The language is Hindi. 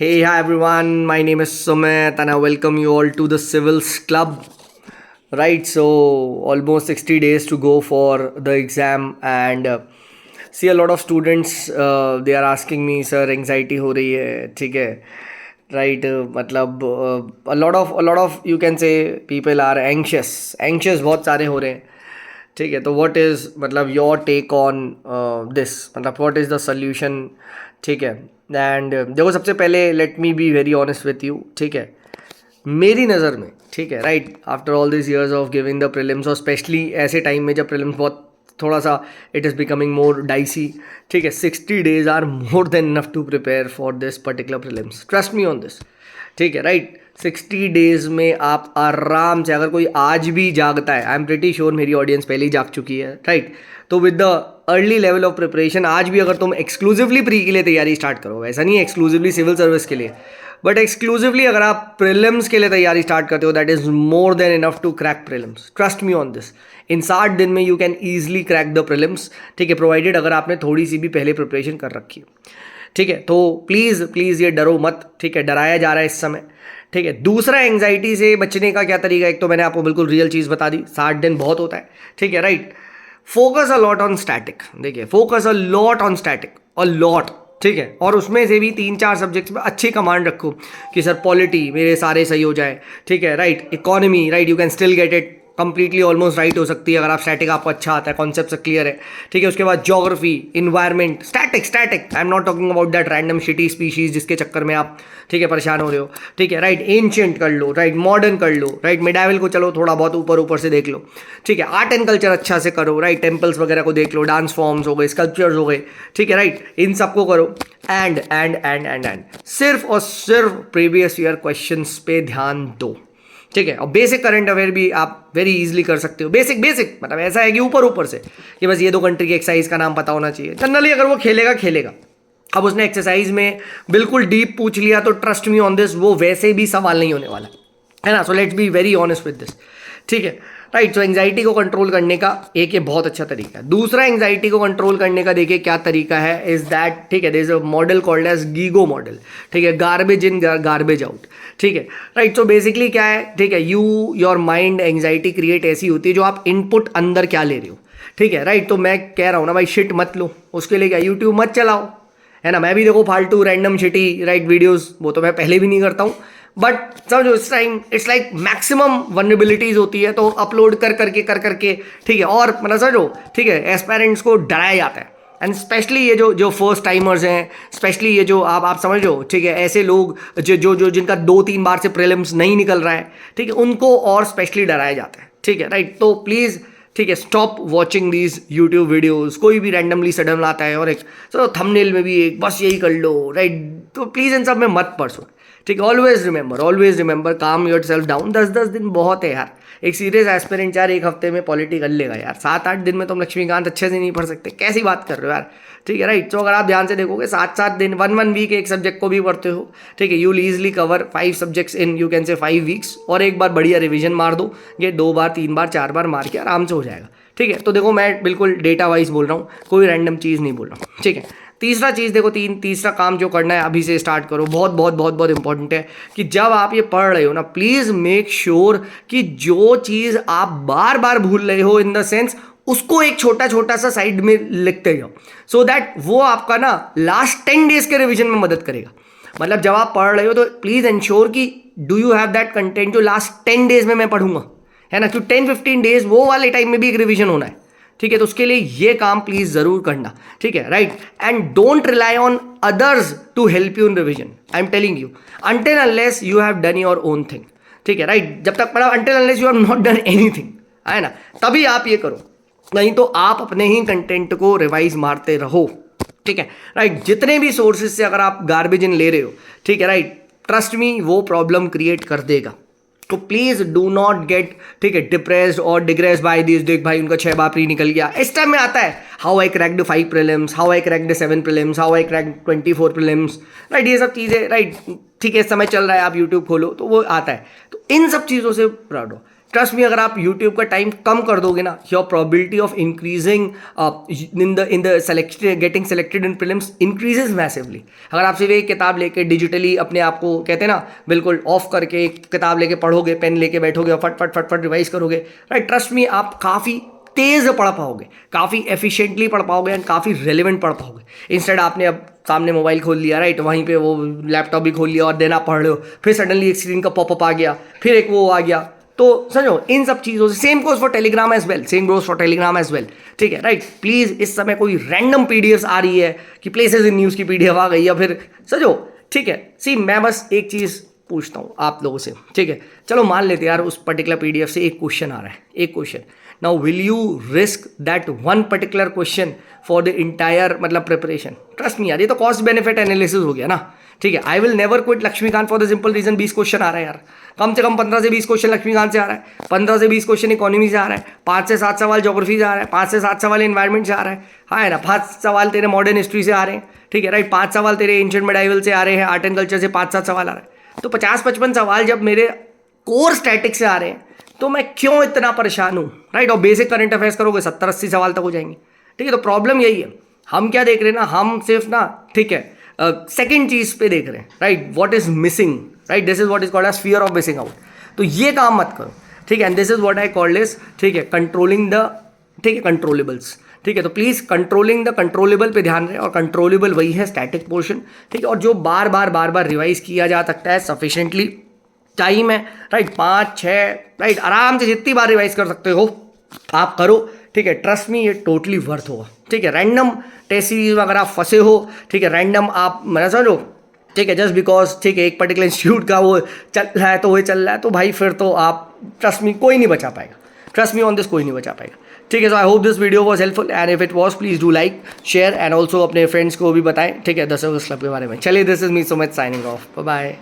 Hey, hi everyone. My name is Sumit, and I welcome you all to the Civils Club. Right, so almost 60 days to go for the exam, and see a lot of students. They are asking me, sir, anxiety हो रही है, ठीक है? Right, मतलब a lot of you can say people are anxious. Anxious बहुत सारे हो रहे हैं. ठीक है, तो व्हाट इज़ मतलब योर टेक ऑन दिस, मतलब व्हाट इज़ द सोल्यूशन. ठीक है, एंड देखो सबसे पहले let me be very honest with you. ठीक है, मेरी नज़र में, ठीक है, right, after all this years of giving the prelims, और स्पेशली ऐसे टाइम में जब प्रीलिम्स बहुत थोड़ा सा it is becoming more dicey. ठीक है, 60 days are more than enough to prepare for this particular prelims. Trust me on this. ठीक है, राइट, 60 days में आप आराम से, अगर कोई आज भी जागता है, आई एम प्रिटी श्योर मेरी ऑडियंस पहले ही जाग चुकी है, राइट, तो with the early level of preparation आज भी अगर तुम एक्सक्लूसिवली प्री के लिए तैयारी स्टार्ट करो, ऐसा नहीं है एक्सक्लूसिवली सिविल सर्विस के लिए, बट एक्सक्लूसिवली अगर आप प्रीलिम्स के लिए तैयारी स्टार्ट करते हो, that is more than enough to crack prelims. Trust me on this. इन 60 दिन में you can easily crack the prelims. ठीक है, प्रोवाइडेड अगर आपने थोड़ी सी भी पहले प्रिपरेशन कर रखी है. ठीक है, तो प्लीज़ प्लीज़ ये डरो मत. ठीक है, डराया जा रहा है इस समय. ठीक है, दूसरा एंग्जाइटी से बचने का क्या तरीका है, एक तो मैंने आपको बिल्कुल रियल चीज़ बता दी, 60 दिन बहुत होता है. ठीक है, right, focus a lot on static. देखिए, focus a lot on static, a lot. ठीक है, और उसमें से भी 3-4 सब्जेक्ट्स में अच्छी कमांड रखो कि सर पॉलिटी मेरे सारे सही हो जाए. ठीक है, right, economy, right, you can still get it completely almost right हो सकती है अगर आप स्टैटिक आपको अच्छा आता है, कॉन्सेप्ट क्लियर है. ठीक है, उसके बाद geography, environment, static. I am not talking about that random shitty species जिसके चक्कर में आप, ठीक है, परेशान हो रहे हो. ठीक है, राइट, एंशिएंट कर लो, राइट, मॉडर्न कर लो, राइट, मिडाइवल को चलो थोड़ा बहुत ऊपर ऊपर से देख लो. ठीक है, आर्ट एंड कल्चर अच्छा से करो, राइट, टेम्पल्स वगैरह को देख लो, डांस फॉर्म्स हो गए, स्कल्पचर्स हो गए. ठीक है, राइट, इन सबको करो. एंड सिर्फ और सिर्फ प्रीवियस ईयर क्वेश्चंस पे ध्यान दो. ठीक है, और बेसिक करंट अवेयर भी आप वेरी इजीली कर सकते हो. बेसिक मतलब ऐसा है कि ऊपर ऊपर से कि बस ये 2 कंट्री की एक्सरसाइज का नाम पता होना चाहिए. जनरली अगर वो खेलेगा. अब उसने एक्सरसाइज में बिल्कुल डीप पूछ लिया तो ट्रस्ट मी ऑन दिस, वो वैसे भी सवाल नहीं होने वाला है ना. So let's be very honest with this. ठीक है, राइट, सो एंग्जाइटी को कंट्रोल करने का एक ये बहुत अच्छा तरीका है. दूसरा एंग्जाइटी को कंट्रोल करने का देखिए क्या तरीका है, इज दैट, ठीक है, there is a model called as GIGO model. ठीक है, गार्बेज इन गार्बेज आउट. ठीक है, राइट, सो बेसिकली क्या है, ठीक है, योर माइंड एंग्जाइटी क्रिएट ऐसी होती है जो आप इनपुट अंदर क्या ले रहे हो. ठीक है, राइट, तो मैं कह रहा हूँ ना भाई, शिट मत लो, उसके लिए क्या यूट्यूब मत चलाओ, है ना. मैं भी देखो फालतू रैंडम शिटी, राइट, वीडियोस, वो तो मैं पहले भी नहीं करता हूँ, बट समझो इस time it's like maximum vulnerabilities होती है तो अपलोड कर करके, ठीक है, और मतलब समझो, ठीक है, एस्पायरेंट्स को डराया जाता है. एंड स्पेशली ये जो फर्स्ट टाइमर्स हैं, स्पेशली ये जो आप समझ लो, ठीक है, ऐसे लोग जो जिनका 2-3 बार से प्रीलिम्स नहीं निकल रहा है, ठीक है, उनको और स्पेशली डराया जाता है. ठीक है, राइट, तो प्लीज़, ठीक है, stop watching these YouTube videos. कोई भी रैंडमली सडन आता है और एक तो थंबनेल में भी एक बस यही कर लो, राइट, तो प्लीज़ इन सब में मत पड़ो. ठीक है, ऑलवेज रिमेंबर काम योर सेल्फ डाउन. 10-10 दिन बहुत है यार. एक सीरियस एस्पिरेंट यार 1 हफ्ते में पॉलिटी कर लेगा यार. 7-8 दिन में तुम लक्ष्मीकांत अच्छे से नहीं पढ़ सकते, कैसी बात कर रहे हो यार. ठीक है, राइट, तो अगर आप ध्यान से देखोगे 7-7 दिन, 1 वीक एक सब्जेक्ट को भी पढ़ते हो, ठीक है, you will easily cover 5 subjects in, you can say 5 weeks. और एक बार बढ़िया रिविजन मार दो, ये 2 बार 3 बार 4 बार मार के आराम से हो जाएगा. ठीक है, तो देखो मैं बिल्कुल डेटा वाइज बोल रहा हूँ, कोई रैंडम चीज़ नहीं बोल रहा हूँ. ठीक है, तीसरा चीज़ देखो, तीसरा काम जो करना है अभी से स्टार्ट करो, बहुत बहुत बहुत बहुत इंपॉर्टेंट है कि जब आप ये पढ़ रहे हो ना, प्लीज़ मेक श्योर कि जो चीज़ आप बार बार भूल रहे हो, इन द सेंस उसको एक छोटा सा साइड में लिखते जाओ, सो दैट वो आपका ना लास्ट 10 डेज के रिविजन में मदद करेगा. मतलब जब आप पढ़ रहे हो तो प्लीज़ इंश्योर कि do you have that content जो लास्ट 10 डेज में मैं पढ़ूंगा, है ना, क्योंकि 10-15 डेज वो वाले टाइम में भी एक रिविजन होना है. ठीक है, तो उसके लिए ये काम प्लीज जरूर करना. ठीक है, right, and don't rely on others to help you in revision. I am telling you, until unless you have done your own thing. ठीक है, राइट, जब तक मतलब until unless you have not done anything, है ना, तभी आप ये करो, नहीं तो आप अपने ही कंटेंट को रिवाइज मारते रहो. ठीक है, राइट, जितने भी सोर्सेज से अगर आप गार्बेज इन ले रहे हो, ठीक है, राइट, ट्रस्ट मी वो प्रॉब्लम क्रिएट कर देगा. तो प्लीज डू नॉट गेट, ठीक है, डिप्रेस्ड और डिग्रेस बाय दिस. देख भाई उनका 6 बार प्री निकल गया, इस टाइम में आता है how I cracked 5 prelims, how I cracked 7 prelims, how I cracked 24 prelims, right, ये सब चीज़ें, राइट, ठीक है, समय चल रहा है, आप यूट्यूब खोलो तो वो आता है. तो इन सब चीज़ों से प्राउड हो. ट्रस्ट मी, अगर आप यूट्यूब का टाइम कम कर दोगे ना, your probability of increasing in the selected getting selected in prelims increases massively. अगर आप सिर्फ एक किताब लेके डिजिटली अपने आप को कहते हैं ना बिल्कुल ऑफ करके एक किताब लेके पढ़ोगे, पेन लेके बैठोगे और फट फट फट फट रिवाइज करोगे, राइट, ट्रस्ट मी आप काफ़ी तेज पढ़ पाओगे, काफ़ी एफिशिएंटली पढ़ पाओगे एंड काफ़ी रेलिवेंट पढ़ पाओगे। इंस्टेड आपने अब सामने मोबाइल खोल लिया, राइट, वहीं पे वो लैपटॉप भी खोल लिया और देन आप पढ़ रहे हो, फिर सडनली एक स्क्रीन का पॉपअप आ गया, फिर एक वो आ गया, तो समझो इन सब चीज़ों से same goes for Telegram as well, same goes for Telegram as well, ठीक है, राइट। प्लीज़ इस समय कोई रैंडम पीडीएफ आ रही है कि प्लेसेस इन न्यूज़ की पीडीएफ आ गई, या फिर समझो, ठीक है। सी मैं बस एक चीज़ पूछता हूँ आप लोगों से, ठीक है, चलो मान लेते यार उस पर्टिकुलर पीडीएफ से एक क्वेश्चन आ रहा है, एक question, now will you risk that one particular question for the entire मतलब प्रिपरेशन? ट्रस्ट मी यार, ये तो कॉस्ट बेनिफिट एनालिसिस हो गया ना, ठीक है। I will never quit Laxmikanth for the simple reason 20 question आ रहा है यार, कम से कम 15 से 20 क्वेश्चन लक्ष्मीकांत से आ रहा है, 15 से 20 क्वेश्चन इकोनॉमी से आ रहा है, 5 से 7 सवाल ज्योग्राफी से आ रहा है, 5 से 7 सवाल एनवायरमेंट से आ रहा है, हाँ है ना, 5 सवाल तेरे मॉडर्न हिस्ट्री से आ रहे हैं, ठीक है, राइट, 5 सवाल तेरे एंशिएंट मेडाइवल से आ रहे हैं, आर्ट एंड कल्चर से 5-7 सवाल आ रहे हैं, तो 50-55 सवाल जब मेरे कोर स्टैटिक से आ रहे हैं तो मैं क्यों इतना परेशान हूँ, राइट। और बेसिक करंट अफेयर्स करोगे 70-80 सवाल तक हो जाएंगे, ठीक है। तो प्रॉब्लम यही है, हम क्या देख रहे हैं ना, हम सिर्फ ना, ठीक है, सेकंड चीज पे देख रहे हैं, right, what is missing, right, this is what is called as fear of missing out. तो ये काम मत करो, ठीक है, and this is what I called is, ठीक है, कंट्रोलिंग द, ठीक है, कंट्रोलेबल्स, ठीक है। तो प्लीज कंट्रोलिंग द कंट्रोलेबल पे ध्यान रहे, और कंट्रोलेबल वही है स्टैटिक पोर्शन, ठीक है, और जो बार बार रिवाइज किया जा सकता है, सफिशिएंटली टाइम है, राइट, 5-6, राइट, आराम से जितनी बार रिवाइज कर सकते हो आप करो, ठीक है। ट्रस्ट मी, ये टोटली वर्थ होगा, ठीक है। रैंडम टेस्ट सीरीज में अगर आप फंसे हो, ठीक है, रैंडम आप मैं समझो, ठीक है, जस्ट बिकॉज, ठीक है, एक पर्टिकुलर इंस्टीट्यूट का वो चल रहा है तो वो चल रहा है, तो भाई फिर तो आप ट्रस्ट मी कोई नहीं बचा पाएगा, ट्रस्ट मी ऑन दिस, कोई नहीं बचा पाएगा, ठीक है। So I hope this video was helpful, and if it was please do like, share and also अपने फ्रेंड्स को भी बताएं, ठीक है, द सिविल्स क्लब के बारे में। चलिए, this is me Sumit signing off, bye bye.